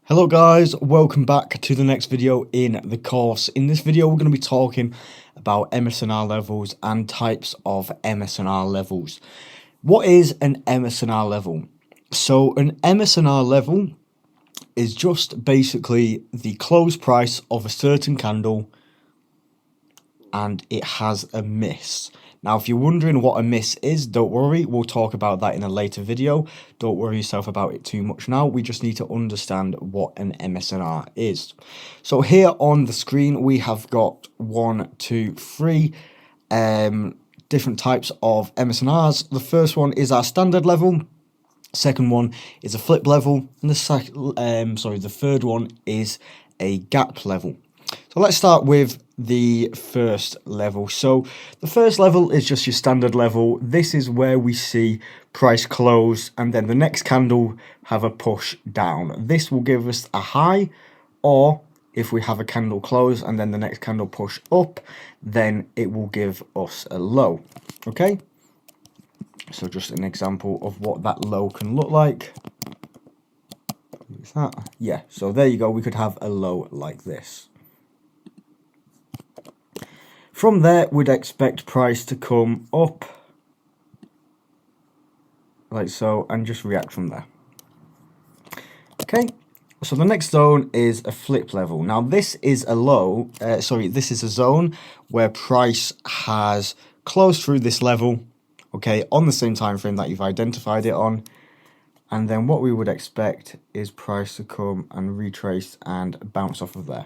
Hello guys, welcome back to the next video in the course. In this video we're going to be talking about MSNR levels and types of MSNR levels. What is an MSNR level? So an MSNR level is just basically the close price of a certain candle and it has a miss. Now, if you're wondering what a miss is, don't worry, we'll talk about that in a later video. Don't worry yourself about it too much now. We just need to understand what an MSNR is. So here on the screen, we have got 3 different types of MSNRs. The first one is our standard level. Second one is a flip level, and the third one is a gap level. So let's start with the first level. So the first level is just your standard level. This is where we see price close and then the next candle have a push down. This will give us a high, or if we have a candle close and then the next candle push up, then it will give us a low. Okay, so just an example of what that low can look like. Is that? Yeah, so there you go. We could have a low like this. From there, we'd expect price to come up, like so, and just react from there. Okay, so the next zone is a flip level. Now, this is a low, this is a zone where price has closed through this level, okay, on the same time frame that you've identified it on. And then what we would expect is price to come and retrace and bounce off of there.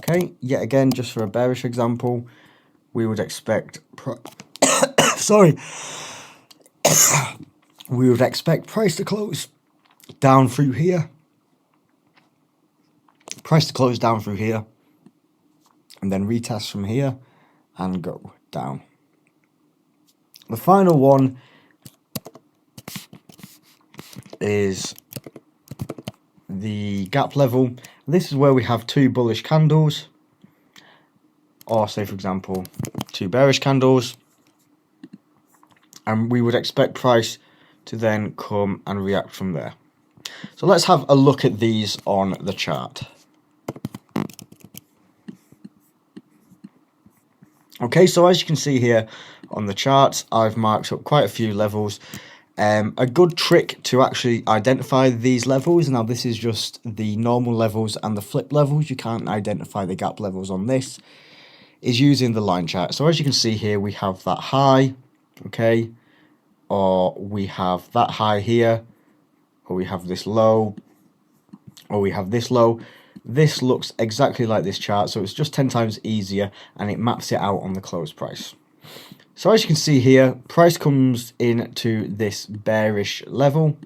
Okay, yet again, just for a bearish example, we would expect we would expect price to close down through here. Price to close down through here, and then retest from here and go down. The final one is the gap level. This is where we have 2 bullish candles, or say for example 2 bearish candles, and we would expect price to then come and react from there. So let's have a look at these on the chart. Okay, so as you can see here on the chart, I've marked up quite a few levels. A good trick to actually identify these levels, now this is just the normal levels and the flip levels, you can't identify the gap levels on this, is using the line chart. So as you can see here, we have that high, okay, or we have that high here, or we have this low, or we have this low. This looks exactly like this chart, so it's just 10 times easier, and it maps it out on the close price. So as you can see here, price comes into this bearish level.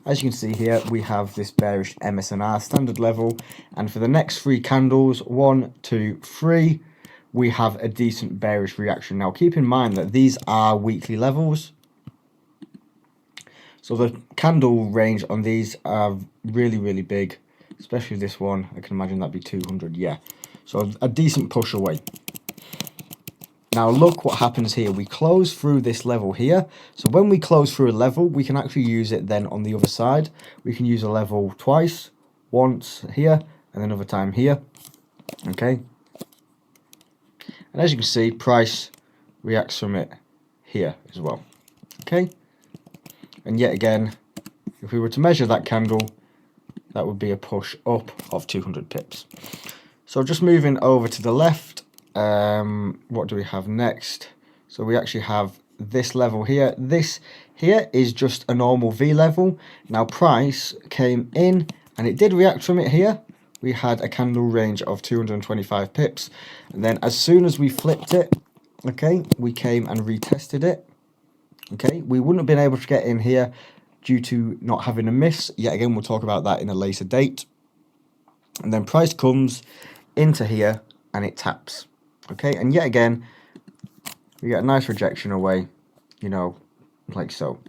As you can see here, we have this bearish MSNR standard level, and for the next 3 candles, 1, 2, 3, we have a decent bearish reaction. Now keep in mind that these are weekly levels, so the candle range on these are really big, especially this one. I can imagine that'd be 200, yeah, so a decent push away. Now look what happens here. We close through this level here. So when we close through a level, we can actually use it then on the other side. We can use a level twice, once here and another time here. Okay. And as you can see, price reacts from it here as well. Okay. And yet again, if we were to measure that candle, that would be a push up of 200 pips. So just moving over to the left, what do we have next? So we actually have this level here. This here is just a normal V level. Now price came in and it did react from it here. We had a candle range of 225 pips, and then as soon as we flipped it, okay, we came and retested it. Okay, we wouldn't have been able to get in here due to not having a miss. Yet again, we'll talk about that in a later date. And then price comes into here and it taps. Okay, and yet again, we get a nice rejection away, you know, like so.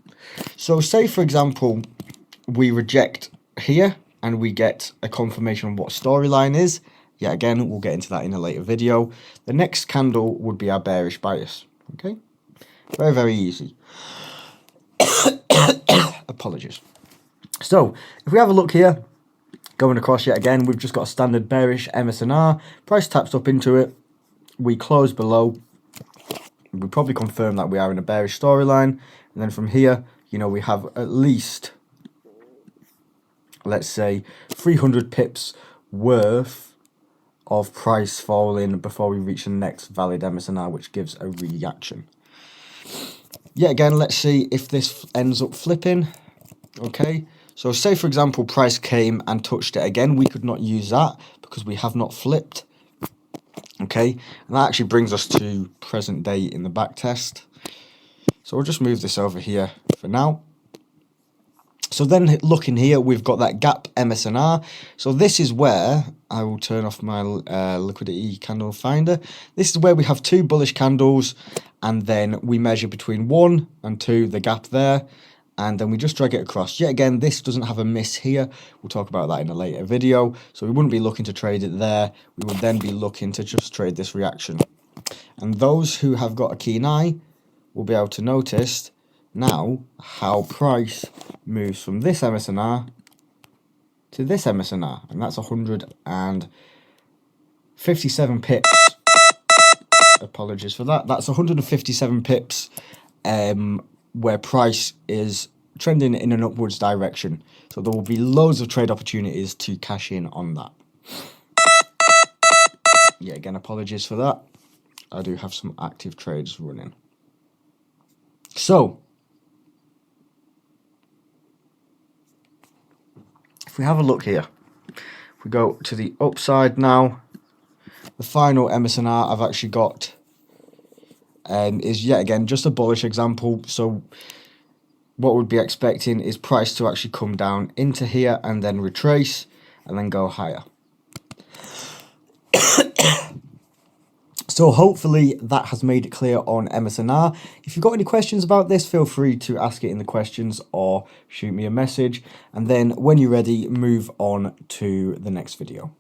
So say, for example, we reject here and we get a confirmation on what storyline is. Yet again, we'll get into that in a later video. The next candle would be our bearish bias. Okay, very easy. Apologies. So if we have a look here, Going across yet again, we've just got a standard bearish MSNR. Price taps up into it. We close below. We probably confirm that we are in a bearish storyline. And then from here, you know, we have at least, let's say, 300 pips worth of price falling before we reach the next valid MSNR, which gives a reaction. Yet again, let's see if this ends up flipping. Okay, so say for example price came and touched it again. We could not use that because we have not flipped. Okay, and that actually brings us to present day in the back test. So we'll just move this over here for now. So then looking here, we've got that gap MSNR. So this is where I will turn off my liquidity candle finder. This is where we have two bullish candles, and then we measure between 1 and 2, the gap there, and then we just drag it across. Yet again, this doesn't have a miss here. We'll talk about that in a later video. So we wouldn't be looking to trade it there. We would then be looking to just trade this reaction. And those who have got a keen eye will be able to notice now how price moves from this MSNR to this MSNR, and that's 157 pips. Apologies for that. That's 157 pips where price is trending in an upwards direction. So there will be loads of trade opportunities to cash in on that. Yeah, again, apologies for that. I do have some active trades running. So if we have a look here, if we go to the upside now, the final MSNR I've actually got is yet again just a bullish example. So what we'd be expecting is price to actually come down into here and then retrace and then go higher. So hopefully that has made it clear on MSNR. If you've got any questions about this, feel free to ask it in the questions or shoot me a message. And then when you're ready, move on to the next video.